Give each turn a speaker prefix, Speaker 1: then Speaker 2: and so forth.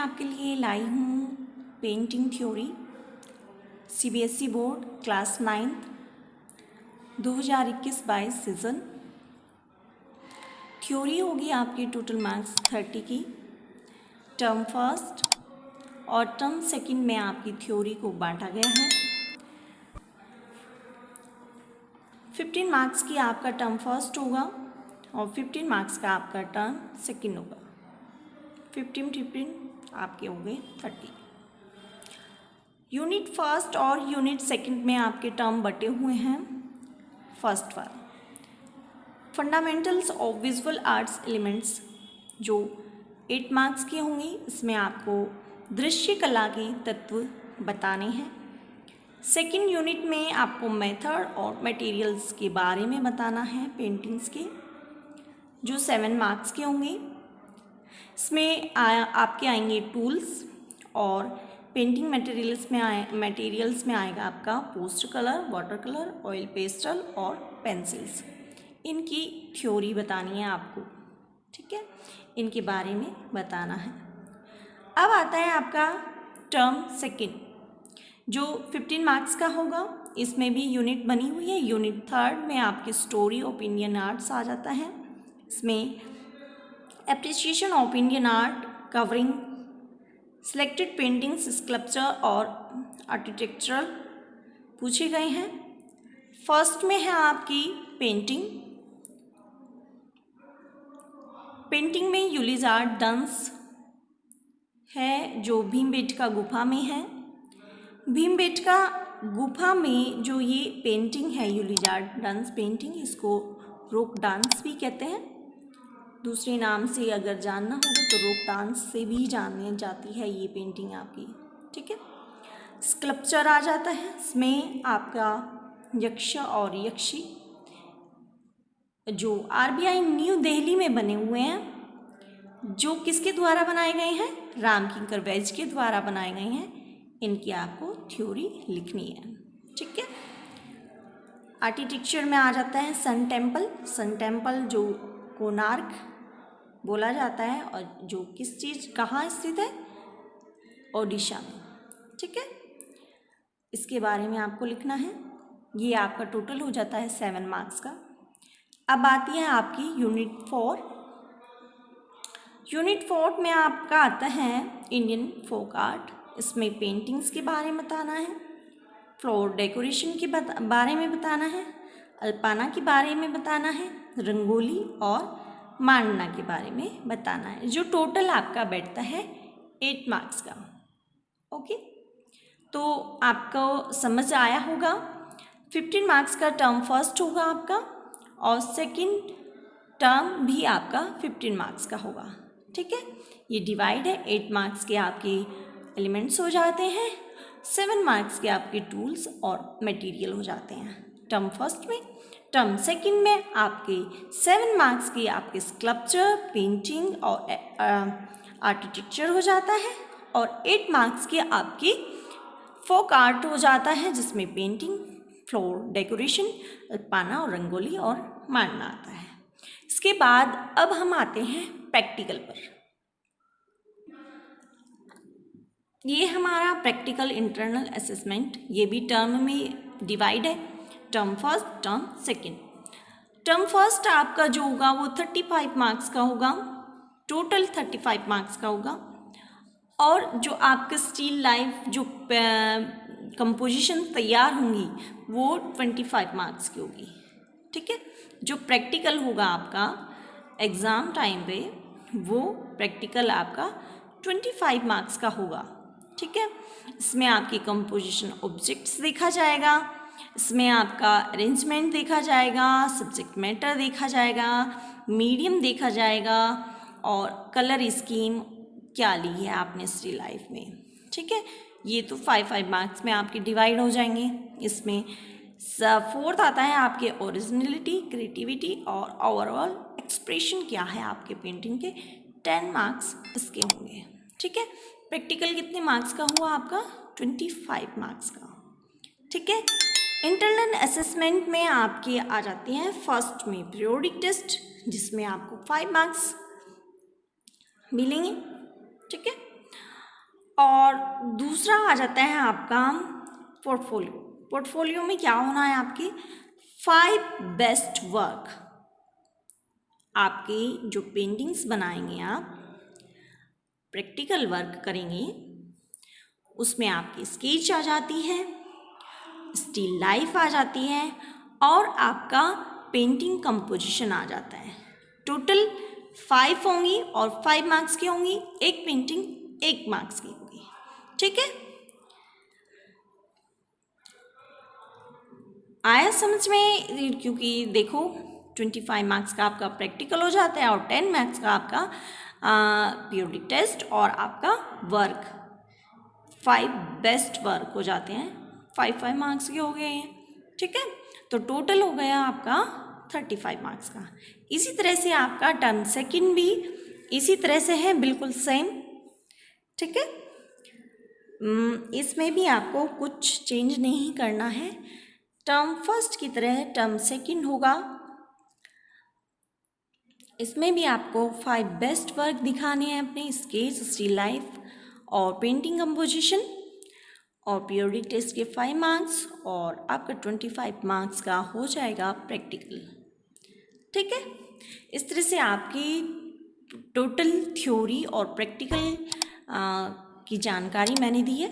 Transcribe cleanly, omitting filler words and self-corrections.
Speaker 1: आपके लिए लाई हूँ painting theory CBSE board class 9th 2021-22 season. Theory होगी आपकी टोटल मार्क्स 30 की। टर्म फर्स्ट और टर्म सेकंड में आपकी थ्योरी को बांटा गया है। 15 मार्क्स की आपका टर्म फर्स्ट होगा और 15 मार्क्स का आपका टर्म सेकंड होगा। 15 आपके हो गए 30। यूनिट फर्स्ट और यूनिट सेकंड में आपके टर्म बटे हुए हैं। फर्स्ट वाला fundamentals of visual arts elements जो 8 मार्क्स की होंगी। इसमें आपको दृश्य कला के तत्व बताने हैं। सेकंड यूनिट में आपको मेथड और मटेरियल्स के बारे में बताना है पेंटिंग्स के, जो 7 मार्क्स के होंगे। इसमें आपके आएंगे टूल्स और पेंटिंग मटेरियल्स में आएगा आपका poster colour, water colour, oil pastel और पेंसिल्स। इनकी थ्योरी बतानी है आपको, ठीक है, इनके बारे में बताना है। अब आता है आपका टर्म सेकंड जो 15 मार्क्स का होगा। इसमें भी यूनिट बनी हुई है। यूनिट थर्ड में आपके स्टोरी ऑफ इंडियन आर्ट्स आ जाता है। इसमें appreciation of Indian art covering selected paintings, sculpture और आर्किटेक्चरल पूछे गए हैं। फर्स्ट में है आपकी पेंटिंग में यूलिज आर्ट डांस है जो भीमबेटका गुफा में है। भीमबेटका गुफा में जो ये पेंटिंग है यूलिज आर्ट डांस पेंटिंग, इसको रोक डांस भी कहते हैं। दूसरे नाम से अगर जानना होगा तो रोक डांस से भी जानी जाती है ये पेंटिंग आपकी, ठीक है। स्कल्पचर आ जाता है। इसमें आपका यक्ष और यक्षी जो आरबीआई न्यू दिल्ली में बने हुए हैं, जो किसके द्वारा बनाए गए हैं? रामकिंकर बैज के द्वारा बनाए गए हैं। इनकी आपको थ्योरी लिखनी है, ठीक है। आर्किटेक्चर में आ जाता है सन टेम्पल जो कोणार्क बोला जाता है और जो किस चीज़ कहाँ स्थित है? ओडिशा में, ठीक है। इसके बारे में आपको लिखना है। ये आपका टोटल हो जाता है 7 मार्क्स का। अब आती है आपकी यूनिट 4। यूनिट 4 में आपका आता है इंडियन फोक आर्ट। इसमें पेंटिंग्स के बारे में बताना है, फ्लोर डेकोरेशन के बारे में बताना है, अल्पाना के बारे में बताना है, रंगोली और मांडना के बारे में बताना है, जो टोटल आपका बैठता है 8 मार्क्स का। ओके, तो आपको समझ आया होगा। 15 मार्क्स का टर्म फर्स्ट होगा आपका और सेकंड टर्म भी आपका 15 मार्क्स का होगा, ठीक है। ये डिवाइड है। 8 मार्क्स के आपके एलिमेंट्स हो जाते हैं, 7 मार्क्स के आपके टूल्स और मटेरियल हो जाते हैं टर्म फर्स्ट में। टर्म सेकंड में आपके 7 मार्क्स की आपके स्कल्पचर, पेंटिंग और आर्किटेक्चर हो जाता है और 8 मार्क्स की आपकी फोक आर्ट हो जाता है, जिसमें पेंटिंग, फ्लोर डेकोरेशन, अल्पाना और रंगोली और मांडना आता है। इसके बाद अब हम आते हैं प्रैक्टिकल पर। ये हमारा प्रैक्टिकल इंटरनल असेसमेंट, ये भी टर्म में डिवाइड है, term first, term second. Term first आपका जो होगा वो 35 मार्क्स का होगा, टोटल 35 मार्क्स का होगा। और जो आपका स्टिल लाइफ जो कंपोजिशन तैयार होंगी वो 25 मार्क्स की होगी, ठीक है। जो प्रैक्टिकल होगा आपका एग्ज़ाम टाइम पे, वो प्रैक्टिकल आपका 25 मार्क्स का होगा, ठीक है। इसमें आपकी कंपोजिशन ऑब्जेक्ट्स देखा जाएगा, इसमें आपका अरेंजमेंट देखा जाएगा, सब्जेक्ट मैटर देखा जाएगा, मीडियम देखा जाएगा और कलर स्कीम क्या ली है आपने स्टिल लाइफ में, ठीक है। ये तो 5 मार्क्स में आपके डिवाइड हो जाएंगे। इसमें फोर्थ आता है आपके ओरिजिनलिटी, क्रिएटिविटी और ओवरऑल एक्सप्रेशन क्या है आपके पेंटिंग के, 10 मार्क्स इसके होंगे, ठीक है। प्रैक्टिकल कितने मार्क्स का हुआ आपका? 25 मार्क्स का, ठीक है। इंटरनल असेसमेंट में आपके आ जाते हैं फर्स्ट में पीरियोडिक टेस्ट, जिसमें आपको 5 मार्क्स मिलेंगे, ठीक है। और दूसरा आ जाता है आपका पोर्टफोलियो। पोर्टफोलियो में क्या होना है आपकी 5 बेस्ट वर्क। आपकी जो पेंटिंग्स बनाएंगे आप प्रैक्टिकल वर्क करेंगे उसमें आपकी स्केच आ जाती है, स्टिल लाइफ आ जाती है और आपका पेंटिंग कंपोजिशन आ जाता है। टोटल 5 होंगी और 5 मार्क्स की होंगी, एक पेंटिंग 1 मार्क्स की होगी। ठीक है, आया समझ में? क्योंकि देखो 25 मार्क्स का आपका प्रैक्टिकल हो जाता है और 10 मार्क्स का आपका पीरियोडिक टेस्ट और आपका वर्क 5 बेस्ट वर्क हो जाते हैं, 5 मार्क्स के हो गए हैं। ठीक है, तो टोटल हो गया आपका 35 मार्क्स का। इसी तरह से आपका टर्म सेकंड भी इसी तरह से है, बिल्कुल सेम। ठीक है, इसमें भी आपको कुछ चेंज नहीं करना है। टर्म फर्स्ट की तरह टर्म सेकंड होगा। इसमें भी आपको 5 बेस्ट वर्क दिखाने हैं अपने, स्केच, स्टिल लाइफ और पेंटिंग कंपोजिशन, और पीरियोडिक टेस्ट के 5 मार्क्स और आपका 25 मार्क्स का हो जाएगा प्रैक्टिकल। ठीक है, इस तरह से आपकी टोटल थ्योरी और प्रैक्टिकल की जानकारी मैंने दी है।